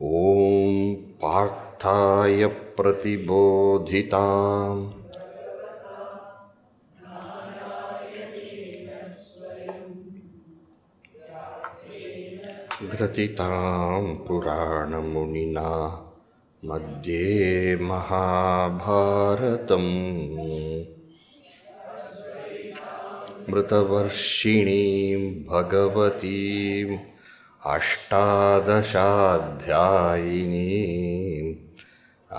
ॐ पार्थाय प्रतिबोधिताम् ग्रथितां पुराणमुनिना मध्ये महाभारतम् मृतवर्षिणीं भगवतीम् अष्टादशाध्यायिनीम्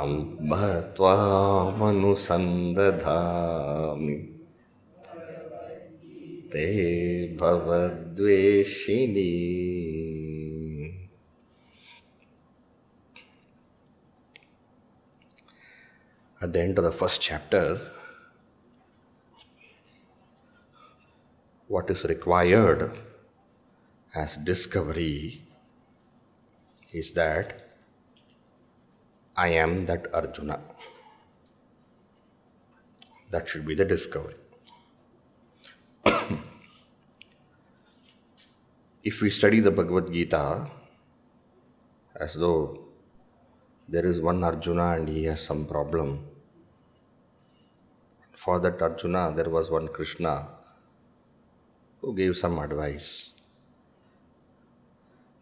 अम्ब त्वामनुसन्दधामि ते भवद्वेषिणी. At the end of the first chapter, what is required as discovery is that I am that Arjuna. That should be the discovery. If we study the Bhagavad Gita as though there is one Arjuna and he has some problem, for that Arjuna there was one Krishna who gave some advice.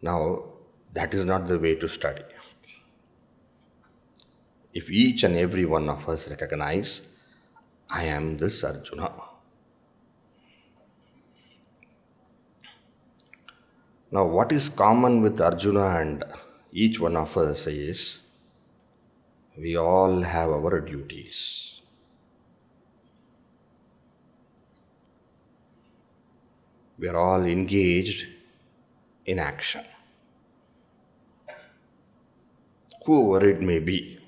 Now, that is not the way to study. If each and every one of us recognize, I am this Arjuna. Now, what is common with Arjuna and each one of us is, we all have our duties. We are all engaged in action. Whoever it may be,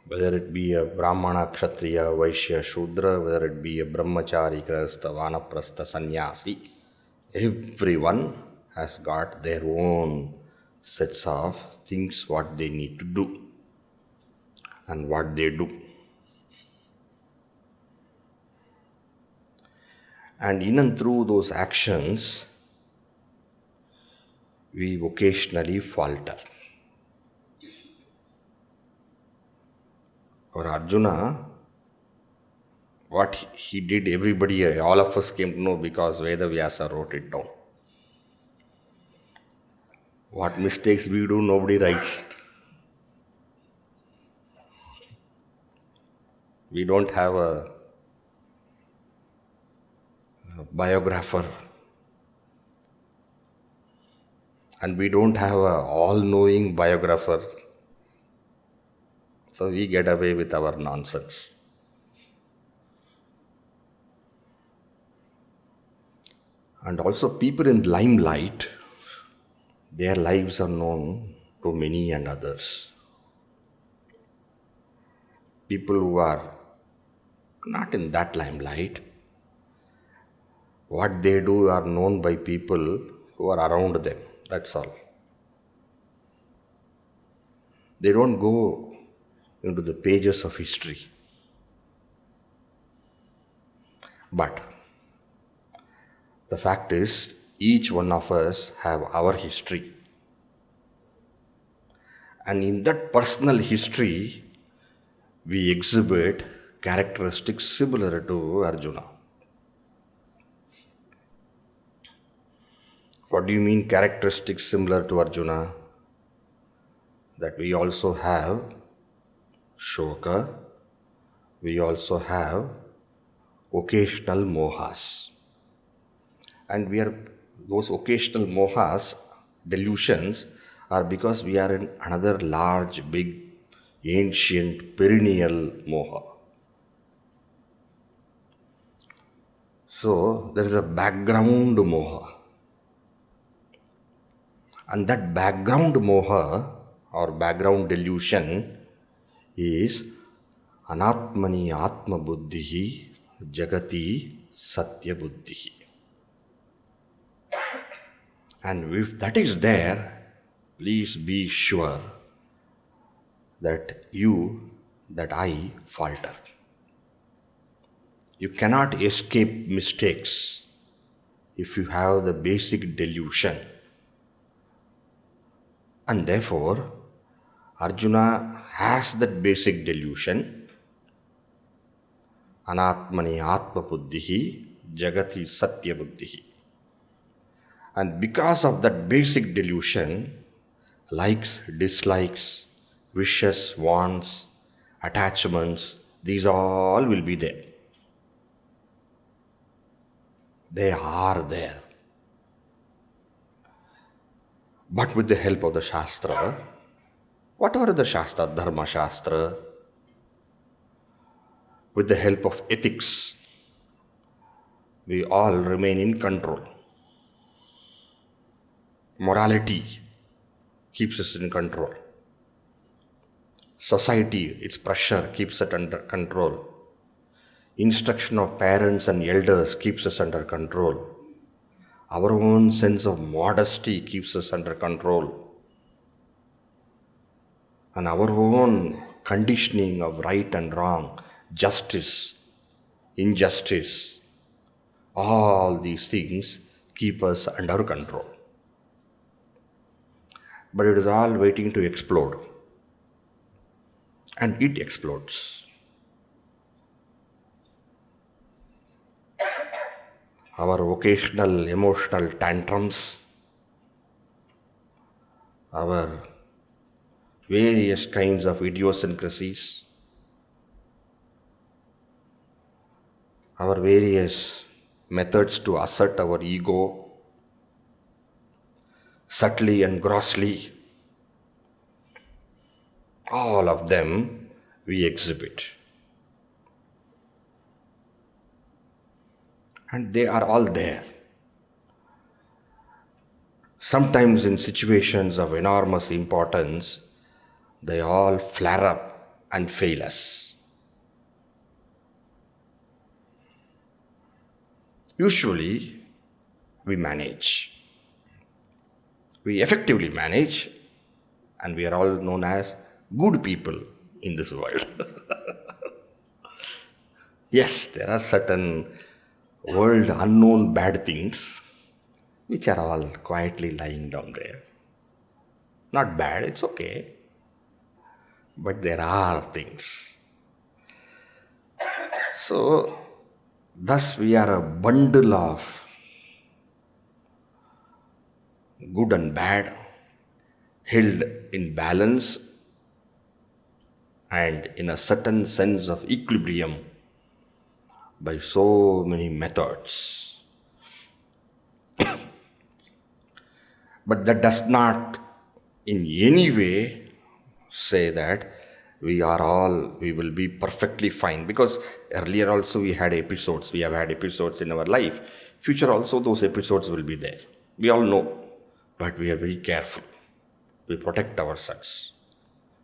whether it be a Brahmana, Kshatriya, Vaishya, Shudra, whether it be a Brahmachari, Grahastha, Vanaprastha, Sannyasi, everyone has got their own sets of things what they need to do and what they do. And in and through those actions, we occasionally falter. For Arjuna, what he did, everybody, all of us came to know because Veda Vyasa wrote it down. What mistakes we do, nobody writes it. We don't have a biographer, and we don't have a all-knowing biographer, so we get away with our nonsense. And also people in limelight, their lives are known to many and others. People who are not in that limelight, what they do are known by people who are around them. That's all. They don't go into the pages of history. But the fact is, each one of us have our history. And in that personal history, we exhibit characteristics similar to Arjuna. What do you mean characteristics similar to Arjuna? That we also have shoka, we also have occasional mohas. And those occasional mohas, delusions, are because we are in another large, big, ancient, perennial moha. So there is a background moha. And that background moha or background delusion is anatmani atma buddhihi jagati satya buddhihi. And if that is there, please be sure that I falter. You cannot escape mistakes if you have the basic delusion And therefore, Arjuna has that basic delusion, anatmani atma buddhihi jagati satya buddhihi. And because of that basic delusion, likes, dislikes, wishes, wants, attachments, these all will be there. They are there. But with the help of the Shastra, whatever the Shastra, Dharma Shastra, with the help of ethics, we all remain in control. Morality keeps us in control. Society, its pressure keeps it under control. Instruction of parents and elders keeps us under control. Our own sense of modesty keeps us under control. And our own conditioning of right and wrong, justice, injustice, all these things keep us under control. But it is all waiting to explode. And it explodes. Our occasional emotional tantrums, our various kinds of idiosyncrasies, our various methods to assert our ego, subtly and grossly, all of them we exhibit. And they are all there. Sometimes in situations of enormous importance, they all flare up and fail us. Usually, we manage. We effectively manage, and we are all known as good people in this world. Yes, there are certain world unknown bad things which are all quietly lying down there. Not bad, it's okay. But there are things. So, thus we are a bundle of good and bad, held in balance and in a certain sense of equilibrium by so many methods. But that does not in any way say that we will be perfectly fine, because earlier also we have had episodes in our life. Future also those episodes will be there. We all know, but we are very careful. We protect ourselves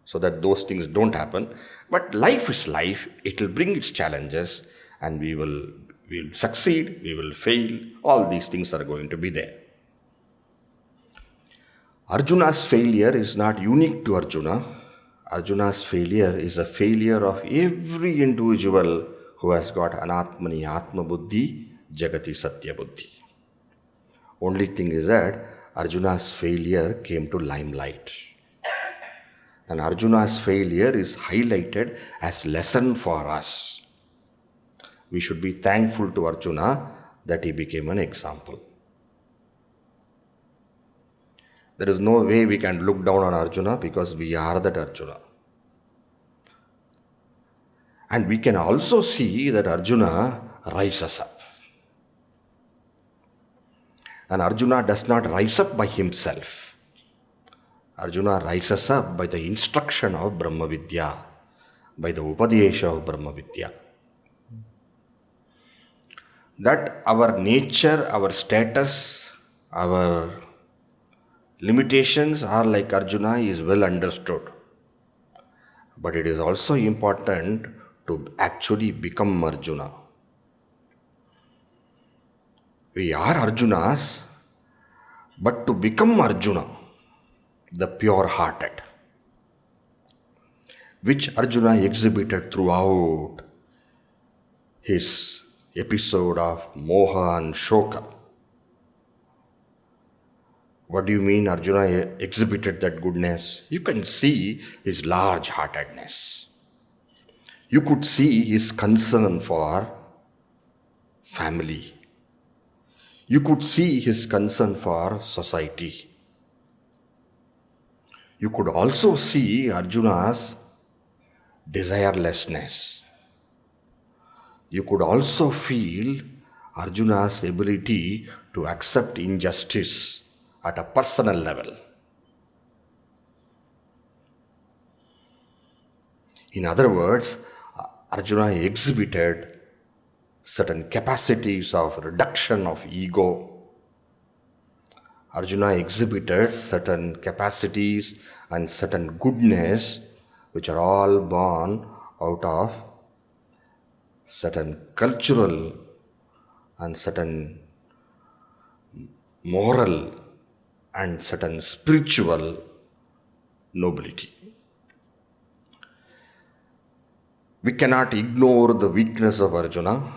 so that those things don't happen. But life is life. It will bring its challenges, and we will succeed, we will fail. All these things are going to be there. Arjuna's failure is not unique to Arjuna. Arjuna's failure is a failure of every individual who has got anatmani atma buddhi jagati satya buddhi. Only thing is that Arjuna's failure came to limelight. And Arjuna's failure is highlighted as lesson for us. We should be thankful to Arjuna that he became an example. There is no way we can look down on Arjuna, because we are that Arjuna. And we can also see that Arjuna rises up. And Arjuna does not rise up by himself. Arjuna rises up by the instruction of Brahma Vidya, by the Upadesha of Brahma Vidya. That our nature, our status, our limitations are like Arjuna is well understood. But it is also important to actually become Arjuna. We are Arjunas, but to become Arjuna, the pure-hearted, which Arjuna exhibited throughout his episode of Moha and Shoka. What do you mean Arjuna exhibited that goodness? You can see his large-heartedness. You could see his concern for family. You could see his concern for society. You could also see Arjuna's desirelessness. You could also feel Arjuna's ability to accept injustice at a personal level. In other words, Arjuna exhibited certain capacities of reduction of ego. Arjuna exhibited certain capacities and certain goodness which are all born out of certain cultural and certain moral and certain spiritual nobility. We cannot ignore the weakness of Arjuna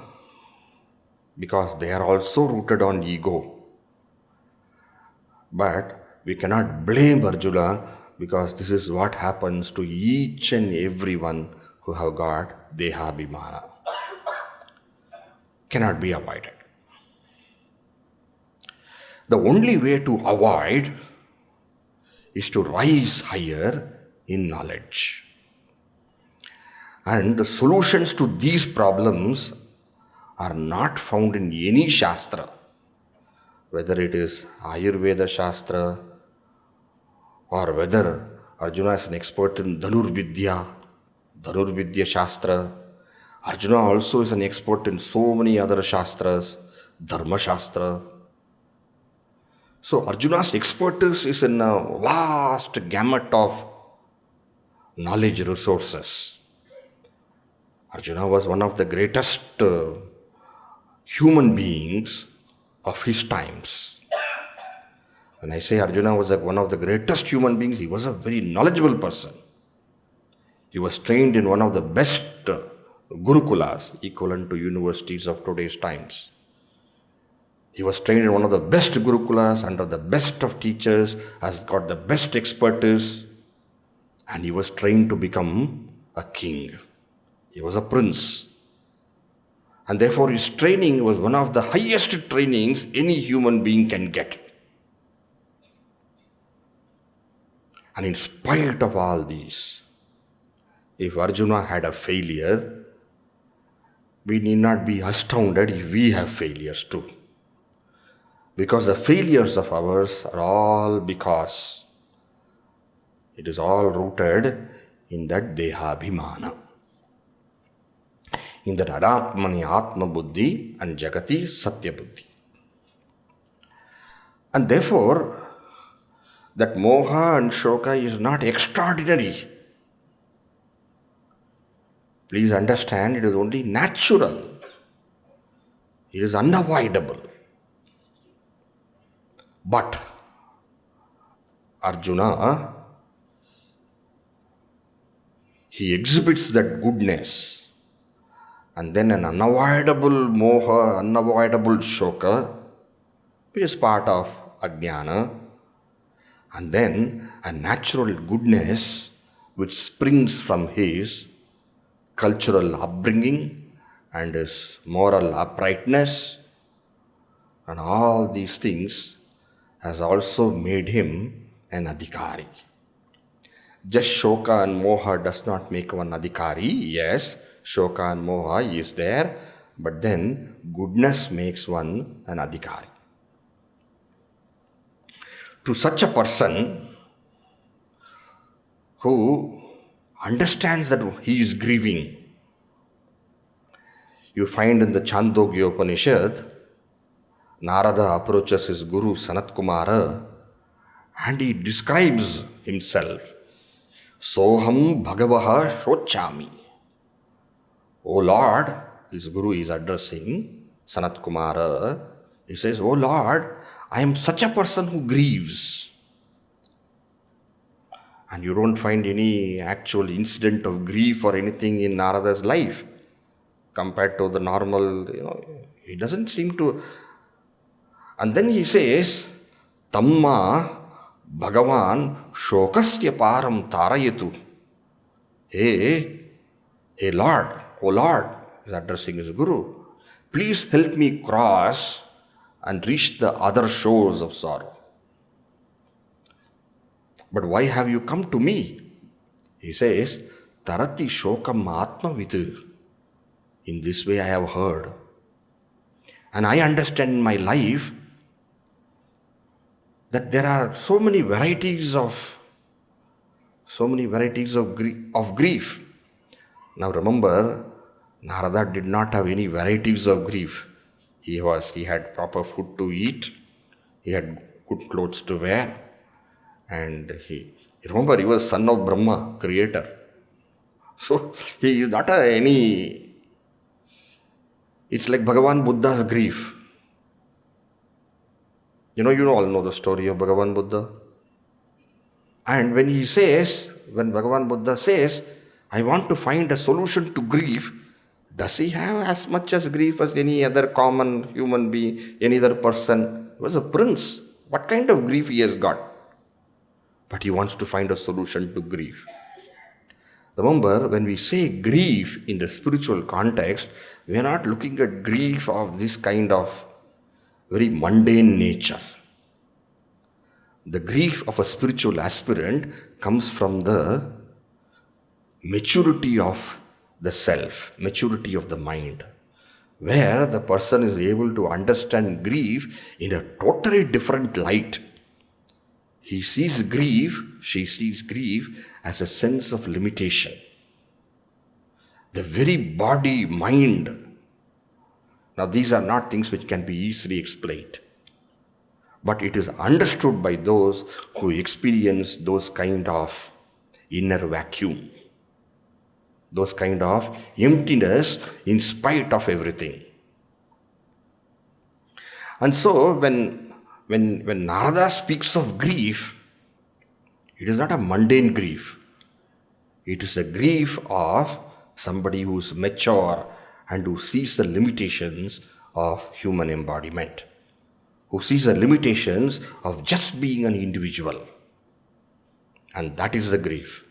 because they are also rooted on ego. But we cannot blame Arjuna because this is what happens to each and everyone who have got dehabhimana. Cannot be avoided. The only way to avoid is to rise higher in knowledge. And the solutions to these problems are not found in any Shastra, whether it is Ayurveda Shastra or whether Arjuna is an expert in Vidya Shastra. Arjuna also is an expert in so many other Shastras, Dharma Shastra. So Arjuna's expertise is in a vast gamut of knowledge resources. Arjuna was one of the greatest human beings of his times. When I say Arjuna was one of the greatest human beings, he was a very knowledgeable person. He was trained in one of the best gurukulas, equivalent to universities of today's times. He was trained in one of the best gurukulas, under the best of teachers, has got the best expertise, and he was trained to become a king. He was a prince. And therefore his training was one of the highest trainings any human being can get. And in spite of all these, if Arjuna had a failure, we need not be astounded if we have failures too. Because the failures of ours are all because it is all rooted in that dehabhimana. In that adatmani atma buddhi and jagati satya buddhi. And therefore, that moha and shoka is not extraordinary. Please understand, it is only natural. It is unavoidable. But Arjuna, he exhibits that goodness. And then an unavoidable moha, unavoidable shoka, which is part of ajnana. And then a natural goodness which springs from his cultural upbringing and his moral uprightness. And all these things has also made him an adhikari. Just shoka and moha does not make one adhikari. Yes, shoka and moha is there, but then goodness makes one an adhikari. To such a person who understands that he is grieving, you find in the Chandogya Upanishad, Narada approaches his guru Sanat Kumara and he describes himself. Soham Bhagavaha Shochami. O Lord, his guru is addressing Sanat Kumara. He says, O Lord, I am such a person who grieves. And you don't find any actual incident of grief or anything in Narada's life compared to the normal, he doesn't seem to. And then he says, Tamma Bhagavan Shokasya Param Tarayatu. Hey Lord, oh Lord, is addressing his Guru. Please help me cross and reach the other shores of sorrow. But why have you come to me? He says, Tarati Shokam Atmavidya. In this way I have heard. And I understand in my life that there are so many varieties of grief. Now remember, Narada did not have any varieties of grief. He had proper food to eat, he had good clothes to wear, and remember, he was son of Brahma, creator. So he is not it's like Bhagavan Buddha's grief. You all know the story of Bhagavan Buddha. And when Bhagavan Buddha says, I want to find a solution to grief, does he have as much as grief as any other common human being, any other person? He was a prince. What kind of grief he has got? But he wants to find a solution to grief. Remember, when we say grief in the spiritual context, we are not looking at grief of this kind of very mundane nature. The grief of a spiritual aspirant comes from the maturity of the self, maturity of the mind, where the person is able to understand grief in a totally different light. She sees grief as a sense of limitation. The very body, mind. Now these are not things which can be easily explained. But it is understood by those who experience those kind of inner vacuum. Those kind of emptiness in spite of everything. And so when Narada speaks of grief, it is not a mundane grief. It is a grief of somebody who is mature and who sees the limitations of human embodiment, who sees the limitations of just being an individual. And that is the grief.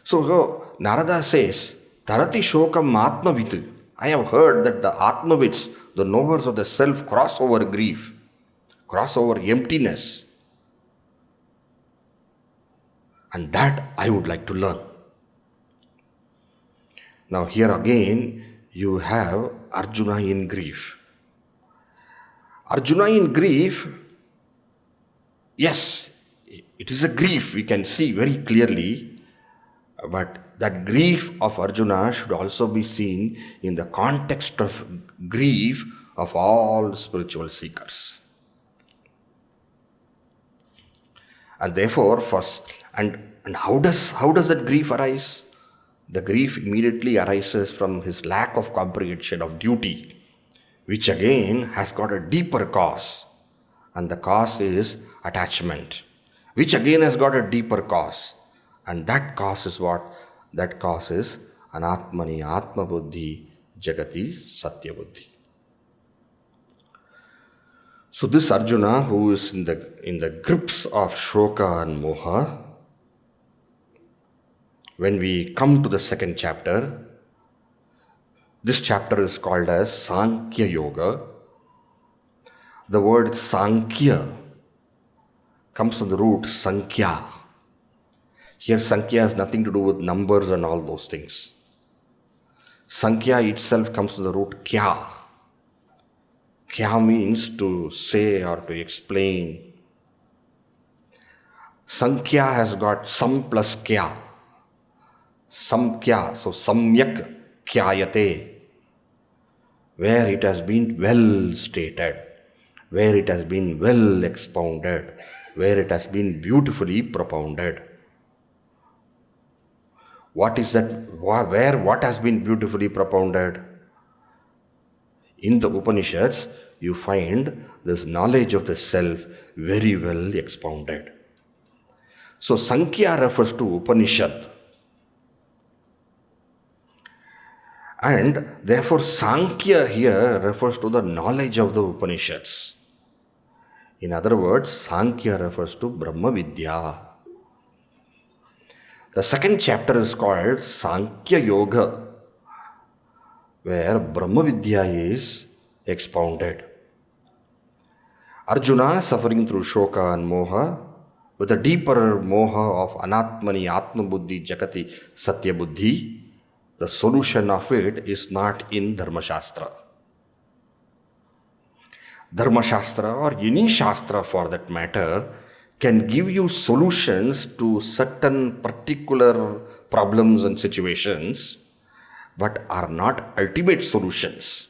So Narada says, Tarati Shokam Atmavidya. I have heard that the Atmavids, the knowers of the self, cross over grief, cross over emptiness. And that I would like to learn. Now here again, you have Arjuna in grief. Arjuna in grief, yes, it is a grief, we can see very clearly, but that grief of Arjuna should also be seen in the context of grief of all spiritual seekers. And therefore, how does that grief arise? The grief immediately arises from his lack of comprehension of duty, which again has got a deeper cause. And the cause is attachment, which again has got a deeper cause. And that cause is what? That cause is anatmani atma buddhi jagati satya buddhi. So this Arjuna, who is in the grips of Shoka and Moha, when we come to the second chapter, this chapter is called as Sankhya Yoga. The word Sankhya comes from the root Sankhya. Here Sankhya has nothing to do with numbers and all those things. Sankhya itself comes from the root Kya. Kya means to say or to explain. Sankhya has got sam plus Kya. Samkhya, so samyak khyayate, where it has been well stated, where it has been well expounded, where it has been beautifully propounded. What is that? What has been beautifully propounded? In the Upanishads, you find this knowledge of the self very well expounded. So Sankhya refers to Upanishad. And therefore Sankhya here refers to the knowledge of the Upanishads. In other words, Sankhya refers to Brahma Vidya. The second chapter is called Sankhya Yoga, where Brahma Vidya is expounded. Arjuna, suffering through Shoka and Moha, with a deeper Moha of Anatmani Atmabuddhi Jakati Satya Buddhi, the solution of it is not in Dharma Shastra. Dharma Shastra, or any Shastra for that matter, can give you solutions to certain particular problems and situations, but are not ultimate solutions.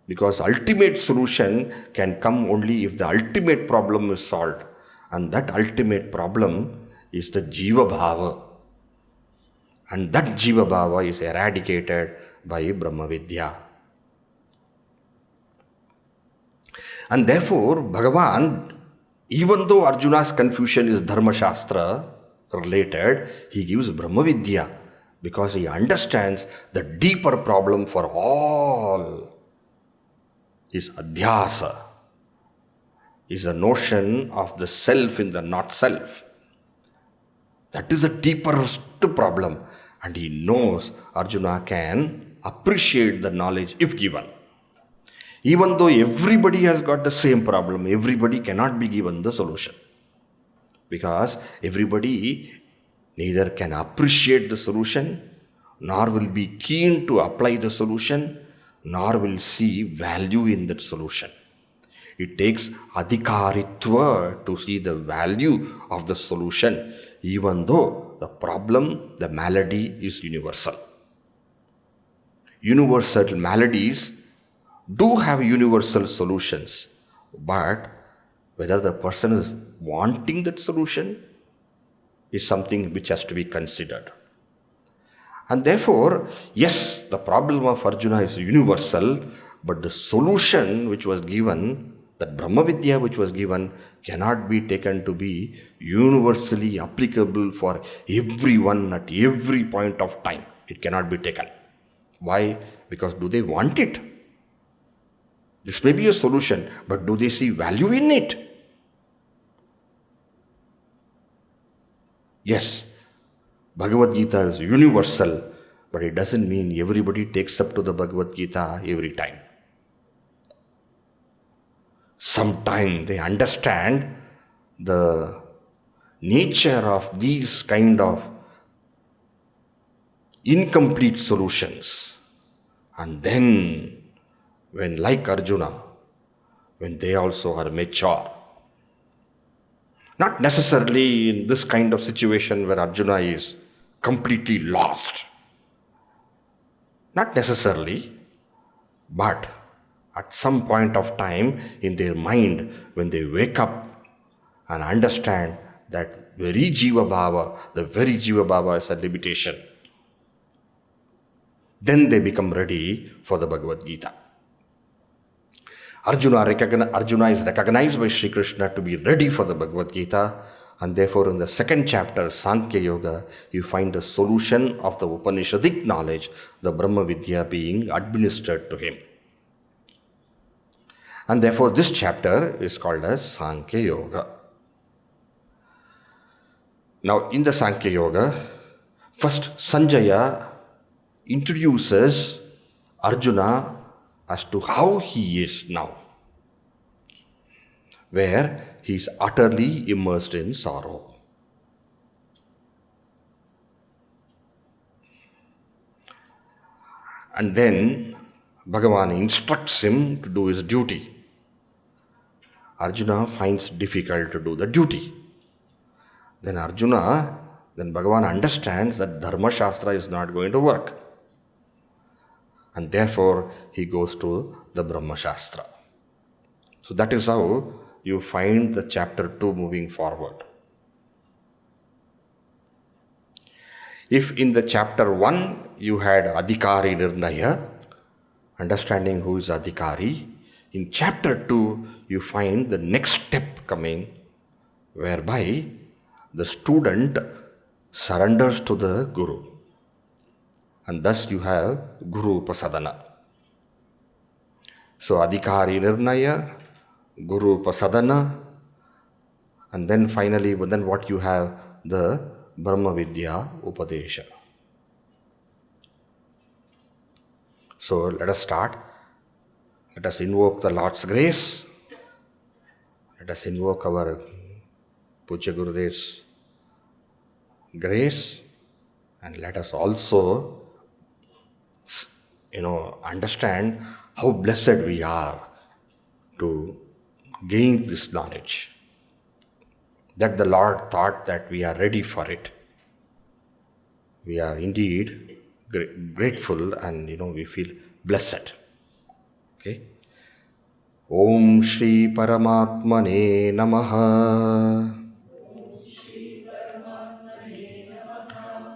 Because ultimate solution can come only if the ultimate problem is solved. And that ultimate problem is the Jiva Bhava. And that Jiva Bhava is eradicated by Brahma Vidya. And therefore, Bhagavan, even though Arjuna's confusion is Dharma Shastra related, he gives Brahma Vidya because he understands the deeper problem for all is adhyasa, is the notion of the self in the not self. That is a deepest problem, and he knows Arjuna can appreciate the knowledge if given. Even though everybody has got the same problem, everybody cannot be given the solution. Because everybody neither can appreciate the solution, nor will be keen to apply the solution, nor will see value in that solution. It takes adhikaritva to see the value of the solution, even though the problem, the malady is universal. Universal maladies do have universal solutions, but whether the person is wanting that solution is something which has to be considered. And therefore, yes, the problem of Arjuna is universal, but the solution which was given, that Brahma Vidya which was given, cannot be taken to be universally applicable for everyone at every point of time. It cannot be taken. Why? Because do they want it? This may be a solution, but do they see value in it? Yes, Bhagavad Gita is universal, but it doesn't mean everybody takes up to the Bhagavad Gita every time. Sometimes they understand the nature of these kind of incomplete solutions. And then, when like Arjuna, when they also are mature, not necessarily in this kind of situation where Arjuna is completely lost. Not necessarily, but at some point of time in their mind, when they wake up and understand that very Jiva Bhava, the very Jiva Bhava is a limitation, then they become ready for the Bhagavad Gita. Arjuna is recognized by Sri Krishna to be ready for the Bhagavad Gita, and therefore in the second chapter, Sankhya Yoga, you find the solution of the Upanishadic knowledge, the Brahma Vidya being administered to him. And therefore this chapter is called as Sankhya Yoga. Now in the Sankhya Yoga, first Sanjaya introduces Arjuna as to how he is now, where he is utterly immersed in sorrow. And then Bhagavan instructs him to do his duty. Arjuna finds difficult to do the duty. Then Bhagavan understands that Dharma Shastra is not going to work. And therefore, he goes to the Brahma Shastra. So that is how you find the chapter 2 moving forward. If in the chapter 1 you had Adhikari Nirnaya, understanding who is Adhikari, in chapter 2 you find the next step coming, whereby the student surrenders to the Guru. And thus you have Guru Upasadana. So Adhikari Nirnaya, Guru Pasadana, and then finally, then what you have, the Brahma Vidya Upadesha. So let us start. Let us invoke the Lord's grace. Let us invoke our Puja Gurudev's grace, and let us also, understand how blessed we are to gain this knowledge. That the Lord thought that we are ready for it. We are indeed grateful, and we feel blessed. Okay. Om Shri Paramatmane Namaha.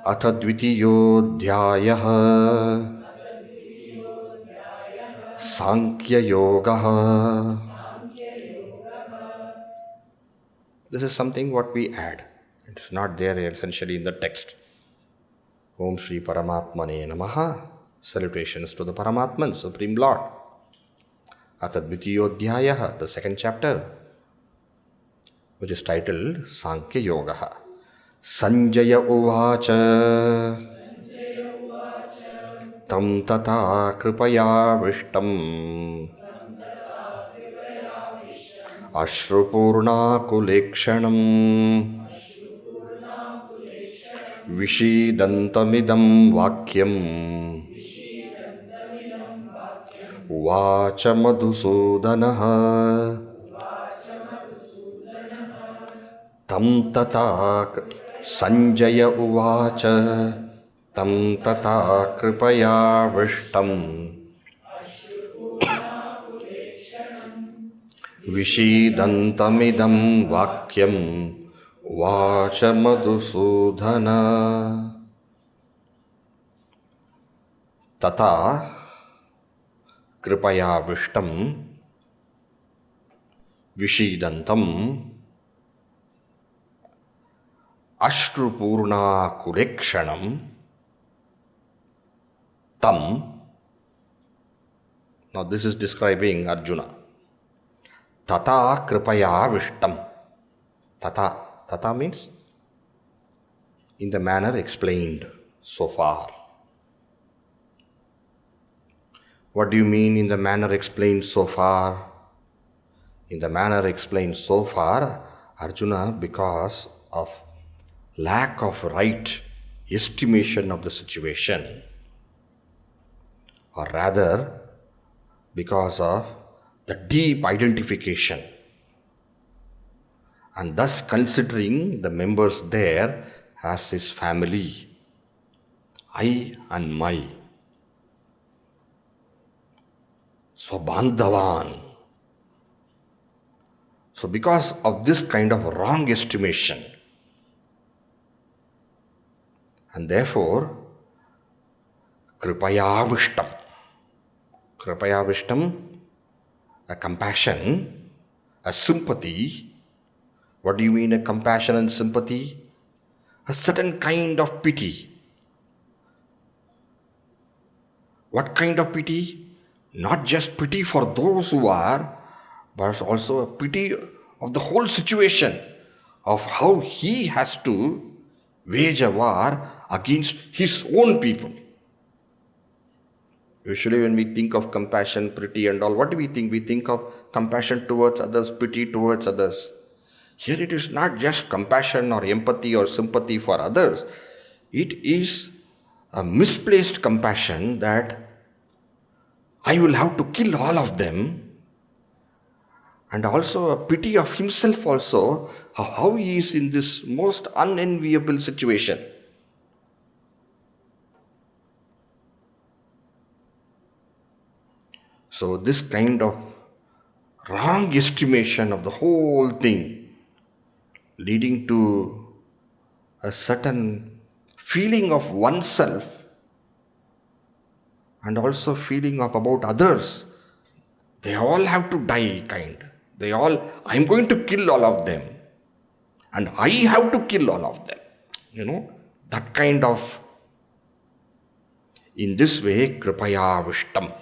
Atha Dvitiyodhyayah Sankhya Yoga. This is something what we add. It's not there essentially in the text. Om Shri Paramatmane Namaha. Salutations to the Paramatman, Supreme Lord. Atha Dvitiyodhyayah, the second chapter, which is titled Sankhya Yoga. Sanjaya Uvacha Tam Tata Kripaya Vishtam Ashrupurna Kulekshanam Vishidantamidam Vakyam Uvacha Madhusudana Tam Tata Sanjaya Uvacha Tam Tata Kripaya Vishtam Vishidantamidam Vakyam Vacha Madhusudana. Tata Kripaya Vishtam Vishidantam Ashrupurna Kulekshanam Tam. Now this is describing Arjuna. Tata Kripaya Vishtam. Tata means in the manner explained so far. What do you mean in the manner explained so far? In the manner explained so far, Arjuna, because of lack of right estimation of the situation, or rather because of the deep identification, and thus considering the members there as his family, I and my, Swabandhavan. So because of this kind of wrong estimation, and therefore, Kripaya Vishtam. Kripaya Vishtam, a compassion, a sympathy. What do you mean a compassion and sympathy? A certain kind of pity. What kind of pity? Not just pity for those who are, but also a pity of the whole situation, of how he has to wage a war against his own people. Usually when we think of compassion, pity and all, what do we think? We think of compassion towards others, pity towards others. Here it is not just compassion or empathy or sympathy for others. It is a misplaced compassion that I will have to kill all of them, and also a pity of himself also, how he is in this most unenviable situation. So this kind of wrong estimation of the whole thing, leading to a certain feeling of oneself and also feeling of about others. They all have to die kind. I'm going to kill all of them. And I have to kill all of them. That kind of, in this way, Kripaya Vishtam.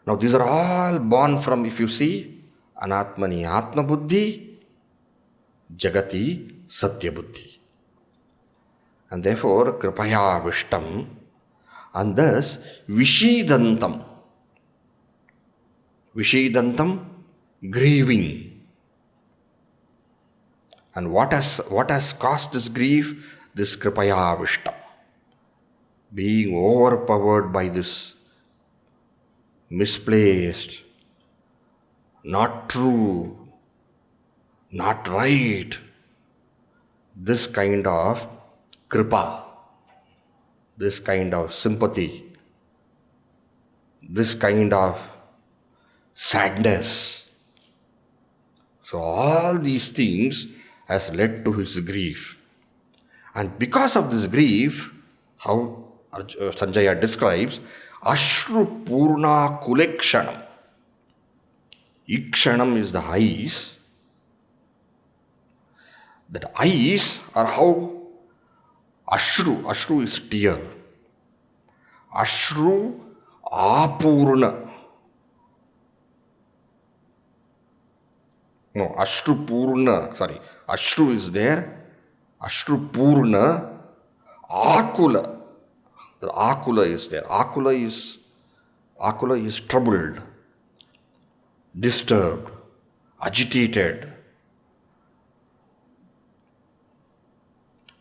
Now these are all born from, if you see, Anatmani Atma Buddhi, Jagati Satya Buddhi. And therefore, Kripaya Vishtam, and thus Vishidantam. Vishidantam, grieving. And what has caused this grief? This Kripaya Vishtam. Being overpowered by this misplaced, not true, not right, this kind of kripa, this kind of sympathy, this kind of sadness. So all these things has led to his grief. And because of this grief, how Sanjaya describes, Ashru Purna Kulekshanam. Ikshanam is the eyes. That eyes are how Ashru is tear. Ashru Apurna. No, Ashru Purna, sorry. Ashru is there. Ashru Purna Akula. The Akula is there. Akula is troubled, disturbed, agitated.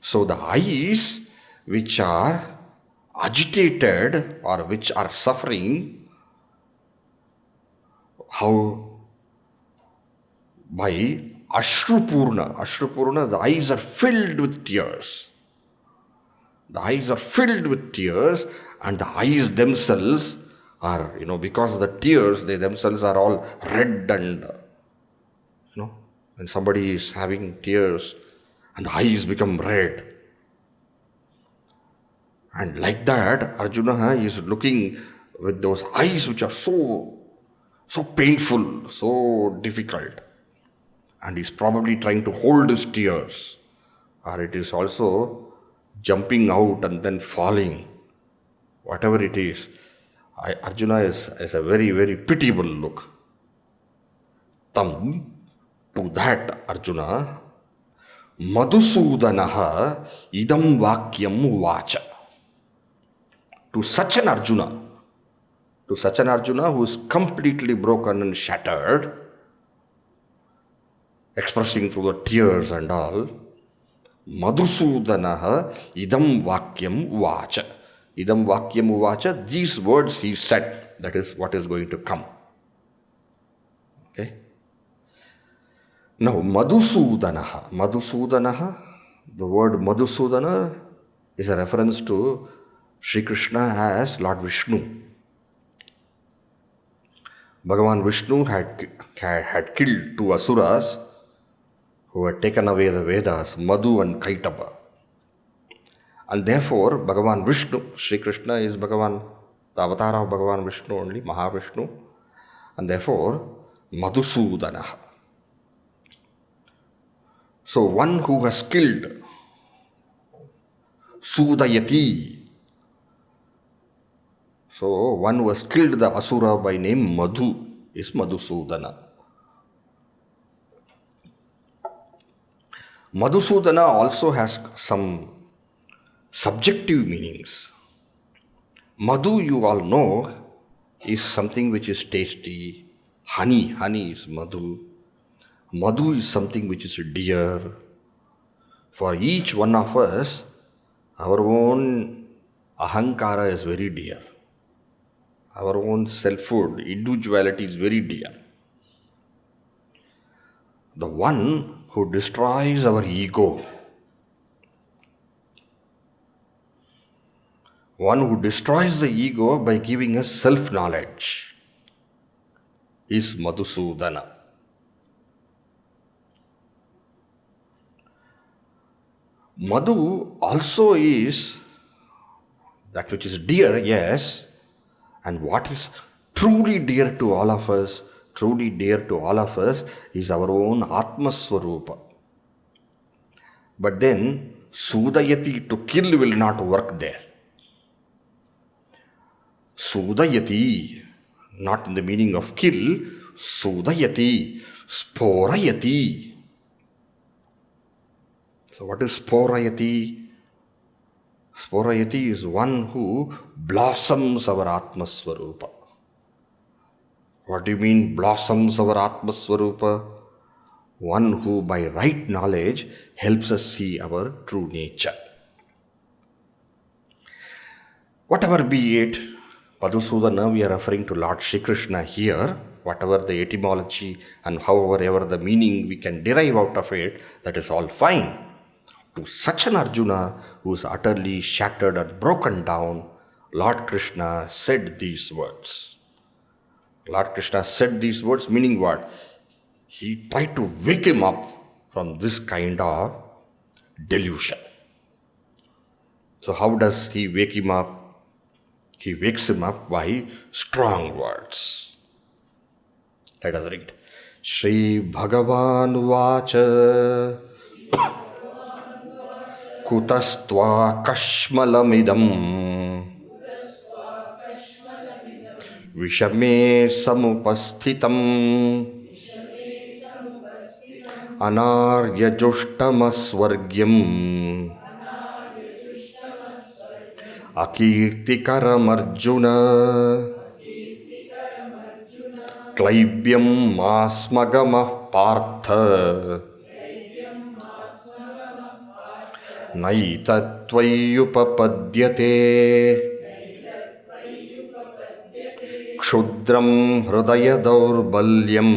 So the eyes which are agitated or which are suffering, how? By Ashrupurna. Ashrupurna, the eyes are filled with tears. The eyes are filled with tears, and the eyes themselves are, because of the tears, they themselves are all red, and, when somebody is having tears and the eyes become red. And like that, Arjuna is looking with those eyes which are so painful, so difficult. And he's probably trying to hold his tears, or it is also jumping out and then falling. Whatever it is, Arjuna is a very, very pitiable look. Tam, to that Arjuna, Madhusudanaha idam vakyam vacha. To such an Arjuna who is completely broken and shattered, expressing through the tears and all, Madhusudanaha idam vakyam vacha. Idam vakyam vacha, these words he said, that is what is going to come. Okay? Now, Madhusudanaha, the word Madhusudana is a reference to Sri Krishna as Lord Vishnu. Bhagavan Vishnu had killed two asuras who had taken away the Vedas, Madhu and Kaitaba. And therefore, Bhagavan Vishnu, Sri Krishna is Bhagavan, the avatar of Bhagavan Vishnu only, Mahavishnu. And therefore, Madhusudanaha. So one who has killed, Sudayati. So one who has killed the asura by name Madhu is Madhusudana. Madhusudana also has some subjective meanings. Madhu, you all know, is something which is tasty. Honey is Madhu. Madhu is something which is dear. For each one of us, our own ahankara is very dear. Our own selfhood, individuality is very dear. The one who destroys our ego, one who destroys the ego by giving us self-knowledge, is Madhusudana. Madhu also is that which is dear, yes, and what is truly dear to all of us, is our own Atma Swarupa. But then, Sudayati, to kill, will not work there. Sudayati, not in the meaning of kill, sudayati, sporayati. So what is sporayati? Sporayati is one who blossoms our Atma Swarupa. What do you mean blossoms our Atma Swarupa? One who by right knowledge helps us see our true nature. Whatever be it, Madhusudana, we are referring to Lord Shri Krishna here. Whatever the etymology and however the meaning we can derive out of it, that is all fine. To such an Arjuna who is utterly shattered and broken down, Lord Krishna said these words. Lord Krishna said these words, meaning what? He tried to wake him up from this kind of delusion. So how does he wake him up? He wakes him up by strong words. Let us read. Shri Bhagavan Vacha Kutastva Kashmalamidam Vishame Samupasthitam Anaryajushtam Aswargyam Akirtikaram Arjuna Klaibyam Masmagamah Partha Naitatvayupapadyate Kshudram Hridaya Daurbalyam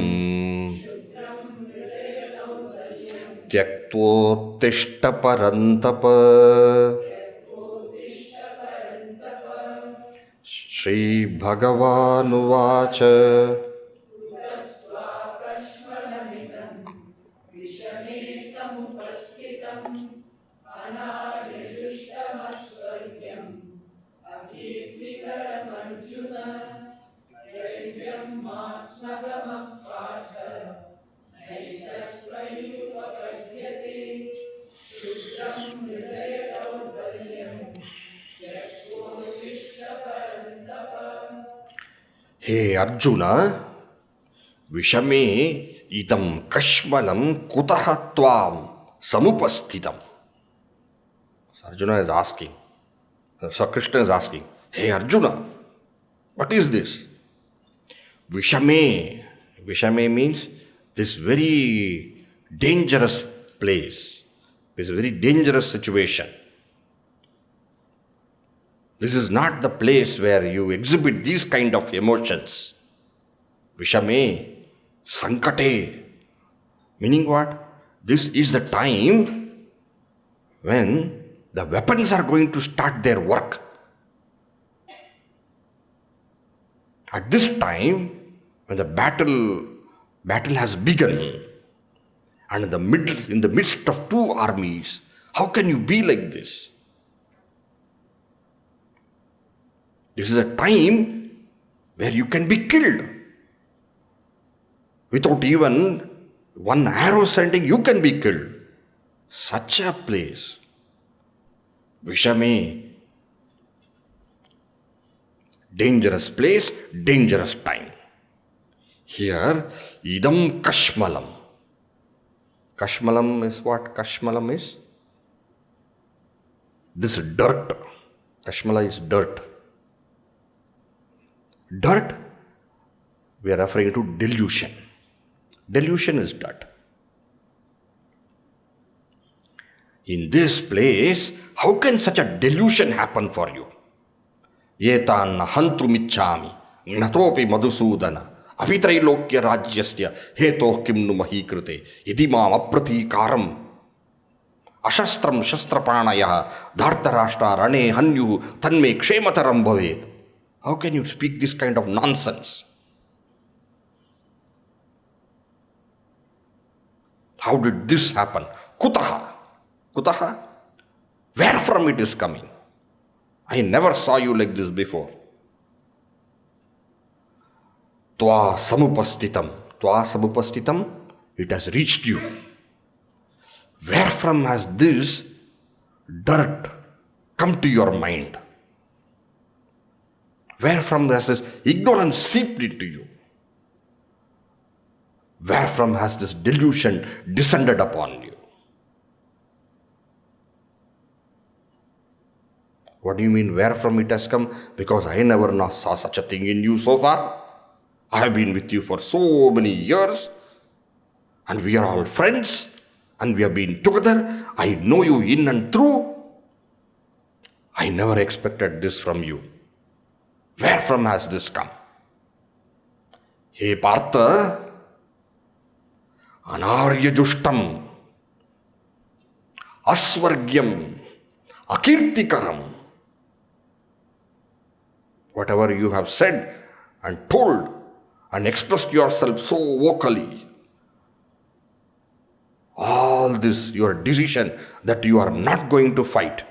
Tyaktvottishta Parantapa. Shri Bhagavan Vacha Hey Arjuna, Vishame idam kashmalam kutaha tvam samupasthitam. Arjuna is asking, so Krishna is asking, hey Arjuna, what is this? Vishame. Vishame means this very dangerous place, this very dangerous situation. This is not the place where you exhibit these kind of emotions. Vishame, Sankate. Meaning what? This is the time when the weapons are going to start their work. At this time, when the battle has begun, and in the midst of two armies, how can you be like this? This is a time where you can be killed. Without even one arrow sending, you can be killed. Such a place. Vishame. Dangerous place, dangerous time. Here, idam kashmalam. Kashmalam is what? Kashmalam is this dirt. Kashmala is dirt. Dirt, we are referring to delusion. Delusion is dirt. In this place, how can such a delusion happen for you? Yetan hantrumichami, natopi Madhusudana, avitrailokya rajyasya, heto kimnu mahikrute, idimam apratikaram, ashastram shastrapanaya, dhartarashtra rane hanyu, tanme kshemataram bhaved. How can you speak this kind of nonsense? How did this happen? Kutaha. Kutaha? Where from it is coming? I never saw you like this before. Tva samupastitam. Tva samupastitam. It has reached you. Where from has this dirt come to your mind? Where from has this ignorance seeped into you? Where from has this delusion descended upon you? What do you mean, where from it has come? Because I never saw such a thing in you so far. I have been with you for so many years, and we are all friends, and we have been together. I know you in and through. I never expected this from you. Where from has this come? Hey Partha, Anaryajushtam, Aswargyam, Akirtikaram. Whatever you have said and told and expressed yourself so vocally, all this, your decision that you are not going to fight,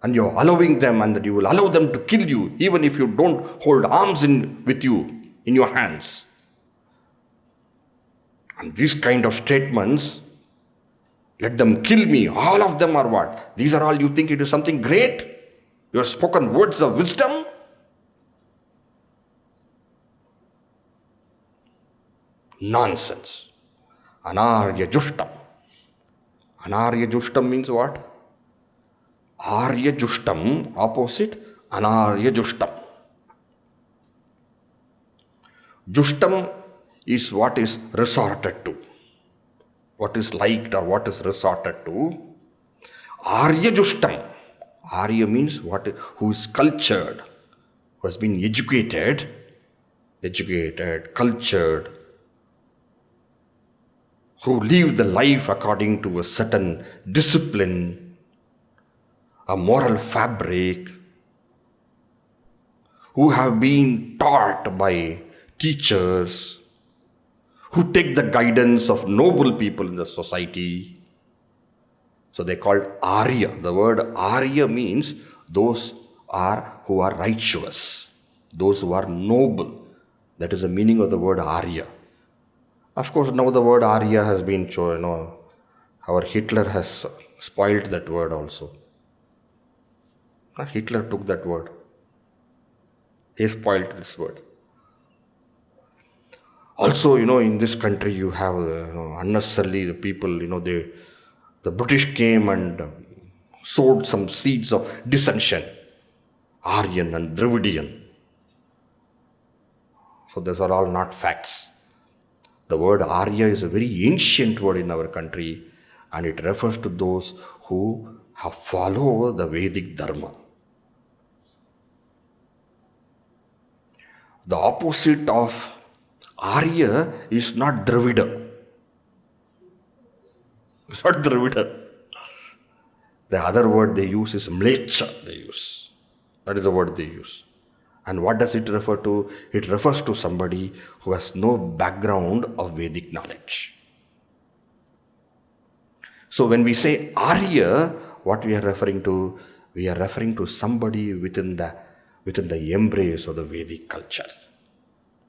and you are allowing them, and that you will allow them to kill you, even if you don't hold arms with you in your hands. And these kind of statements, let them kill me, all of them are what? These are all you think it is something great? Your spoken words of wisdom? Nonsense. Anaryajushtam. Anaryajushtam means what? Aryajushtam, opposite Anaryajushtam. Jushtam is what is resorted to, what is liked or what is resorted to. Aryajushtam. Arya means who is cultured, who has been educated, cultured, who live the life according to a certain discipline, a moral fabric, who have been taught by teachers, who take the guidance of noble people in the society. So they called Arya. The word Arya means those who are righteous, those who are noble. That is the meaning of the word Arya. Of course, now the word Arya has been, our Hitler has spoiled that word also. Hitler took that word. He spoiled this word. Also, in this country you have unnecessarily the people, the British came and sowed some seeds of dissension, Aryan and Dravidian. So these are all not facts. The word Arya is a very ancient word in our country, and it refers to those who have followed the Vedic Dharma. The opposite of Arya is not Dravida. It's not Dravida. The other word they use is Mlecha they use. That is the word they use. And what does it refer to? It refers to somebody who has no background of Vedic knowledge. So when we say Arya, what we are referring to? We are referring to somebody within the embrace of the Vedic culture.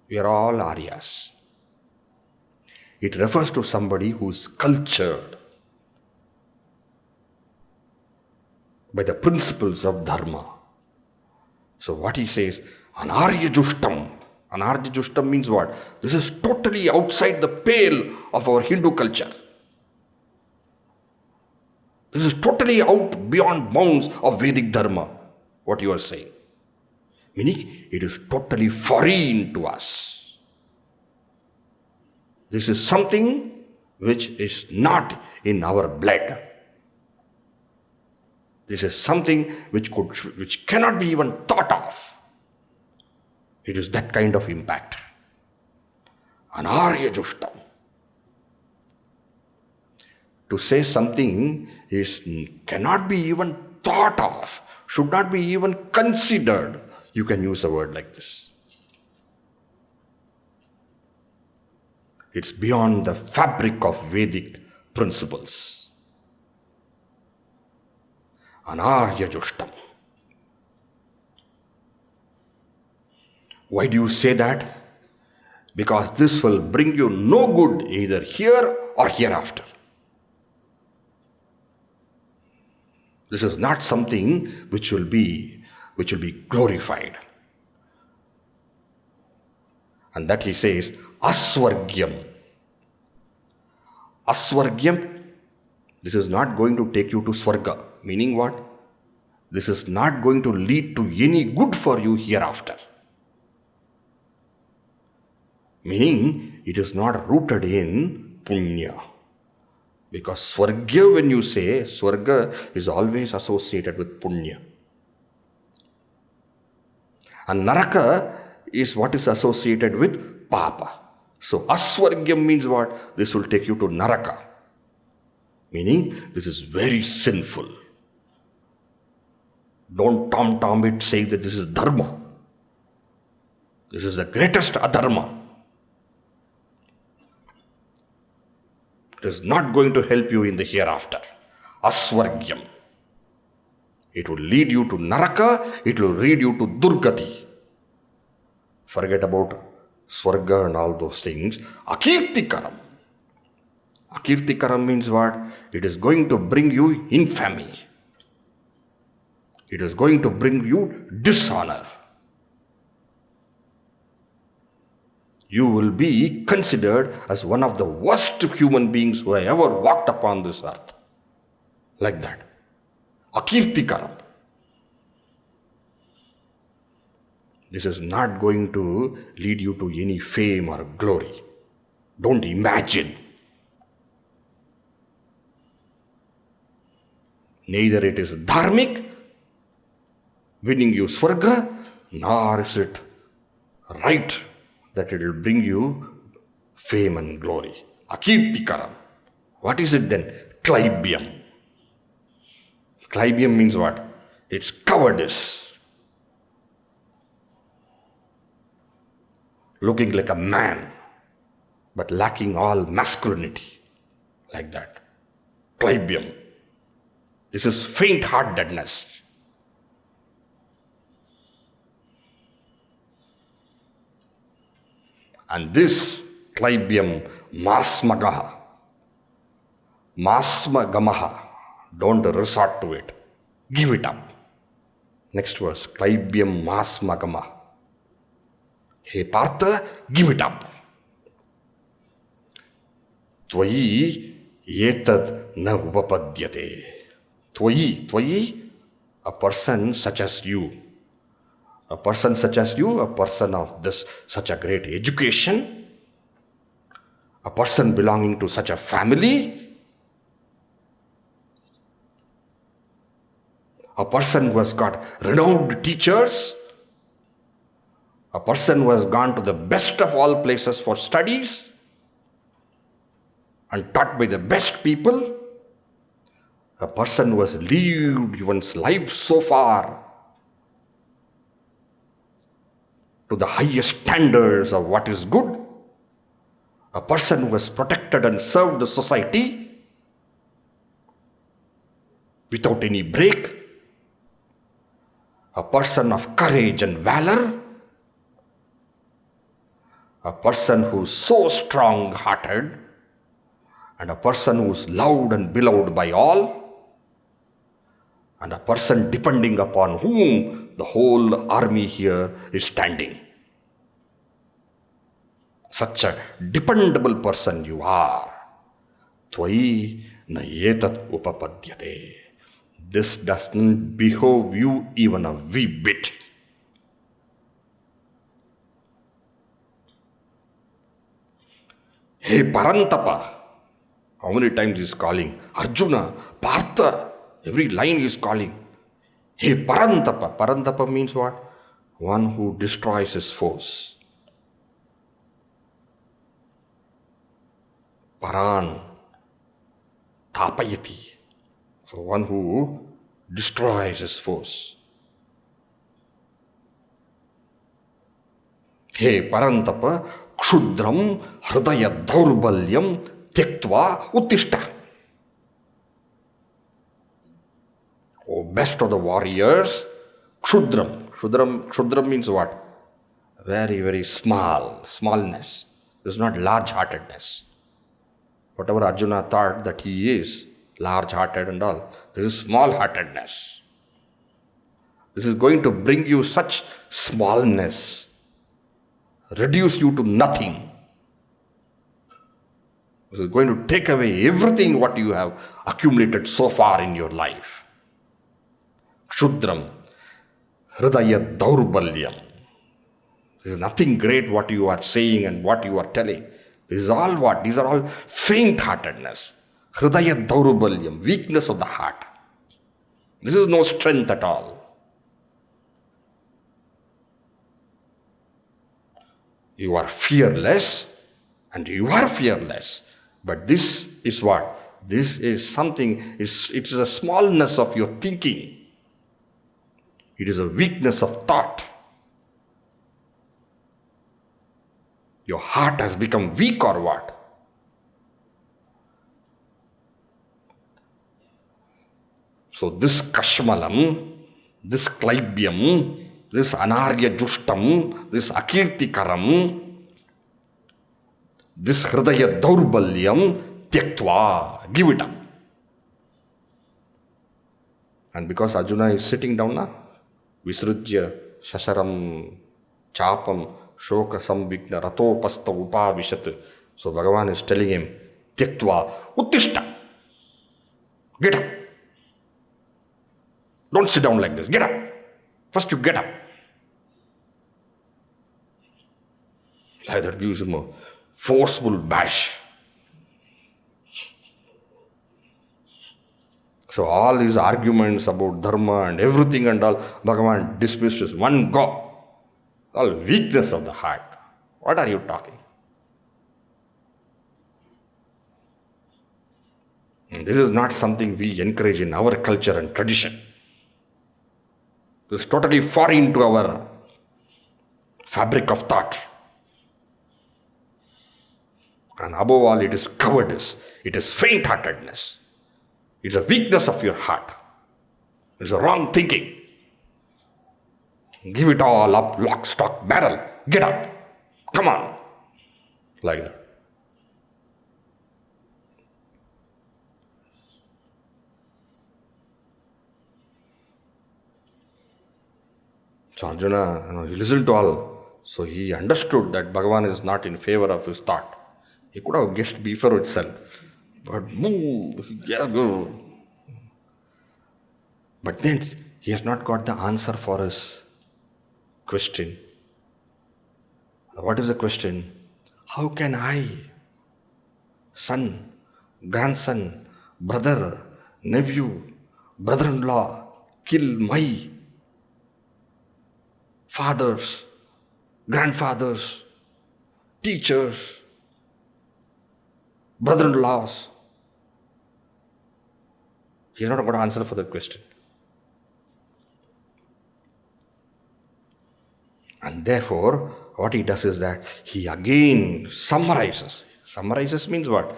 We are all Aryas. It refers to somebody who is cultured by the principles of Dharma. So what he says, Anaryajushtam. Anaryajushtam means what? This is totally outside the pale of our Hindu culture. This is totally out beyond bounds of Vedic Dharma, what you are saying. Meaning, it is totally foreign to us. This is something which is not in our blood. This is something which cannot be even thought of. It is that kind of impact. Anaryajushtam. To say something cannot be even thought of, should not be even considered. You can use a word like this. It's beyond the fabric of Vedic principles. Anaryajushtam. Why do you say that? Because this will bring you no good either here or hereafter. This is not something which will be glorified. And that he says, Aswargyam. Aswargyam, this is not going to take you to Swarga. Meaning what? This is not going to lead to any good for you hereafter. Meaning, it is not rooted in punya. Because Swarga, when you say, Swarga is always associated with punya. And Naraka is what is associated with papa. So Aswargyam means what? This will take you to Naraka. Meaning, this is very sinful. Don't tom it saying that this is dharma. This is the greatest adharma. It is not going to help you in the hereafter. Aswargyam. It will lead you to Naraka, it will lead you to Durgati. Forget about Swarga and all those things. Akirtikaram. Akirtikaram means what? It is going to bring you infamy. It is going to bring you dishonor. You will be considered as one of the worst human beings who have ever walked upon this earth. Like that. Akirtikaram. This is not going to lead you to any fame or glory. Don't imagine. Neither it is dharmic, winning you Swarga, nor is it right that it will bring you fame and glory. Akirtikaram. What is it then? Klaibyam. Klaibyam means what? It's cowardice. Looking like a man, but lacking all masculinity. Like that. Klaibyam. This is faint-heartedness. And this Klaibyam masmagaha, masmagamaha, don't resort to it. Give it up. Next verse, Klaibyam masmagamaha. Hey Partha, give it up. Tvayi etad na upapadyate. Tvayi, a person such as you. A person such as you, a person of this such a great education, a person belonging to such a family, a person who has got renowned teachers, a person who has gone to the best of all places for studies and taught by the best people, a person who has lived one's life so far to the highest standards of what is good, a person who has protected and served the society without any break, a person of courage and valor, a person who is so strong-hearted, and a person who is loved and beloved by all, and a person depending upon whom the whole army here is standing. Such a dependable person you are. Tvayi na etat upapadyate. This doesn't behove you even a wee bit. Hey Parantapa. How many times he is calling? Arjuna, Partha. Every line he is calling. Hey Parantapa. Parantapa means what? One who destroys his foes. Paran. Tapayati. So one who destroys his foes. Hey Parantapa. Kshudram hridaya dhaurbalyam tyaktva uttishta. Oh, best of the warriors, Kshudram. Kshudram means what? Very, very smallness. This is not large-heartedness. Whatever Arjuna thought that he is, large-hearted and all, this is small-heartedness. This is going to bring you such smallness reduce you to nothing. This is going to take away everything what you have accumulated so far in your life. Kshudram, Hridaya Daurbalyam. This is nothing great what you are saying and what you are telling. This is all what? These are all faint-heartedness. Hridaya Daurbalyam, weakness of the heart. This is no strength at all. You are fearless and you are fearless. But this is what? This is something, it's a smallness of your thinking. It is a weakness of thought. Your heart has become weak or what? So this Kashmalam, this Klaibyam, this Anaryajushtam, this Akirtikaram, this Hridaya Daurbalyam, Tyaktva, give it up. And because Arjuna is sitting down now, Visrujya, Shasaram, Chapam, Shoka Sambhigna, Ratopasta Upavishat. So Bhagavan is telling him, Tyaktva, Uttishta. Get up. Don't sit down like this. Get up. First you get up. Like that gives him a forceful bash. So all these arguments about dharma and everything and all, Bhagavan dismisses one go. All weakness of the heart. What are you talking? And this is not something we encourage in our culture and tradition. This is totally foreign to our fabric of thought. And above all, it is cowardice. It is faint-heartedness. It's a weakness of your heart. It's a wrong thinking. Give it all up, lock, stock, barrel. Get up. Come on. Like that. So Arjuna, he listened to all. So he understood that Bhagavan is not in favor of his thought. He could have guessed before itself. But go. But then he has not got the answer for his question. What is the question? How can I, son, grandson, brother, nephew, brother-in-law, kill my fathers, grandfathers, teachers, brother-in-laws? He has not got an answer for that question. And therefore, what he does is that he again summarizes. Summarizes means what?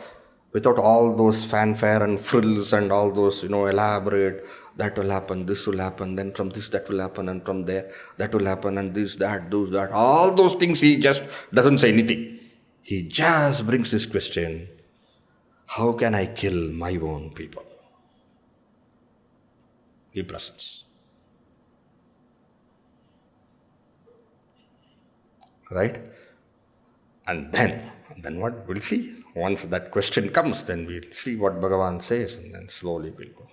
Without all those fanfare and frills and all those, elaborate, that will happen, this will happen, then from this that will happen, and from there that will happen, and this, that, those, that. All those things he just doesn't say anything. He just brings this question, how can I kill my own people? He presents. Right? And then what? We'll see. Once that question comes, then we'll see what Bhagavan says, and then slowly we'll go.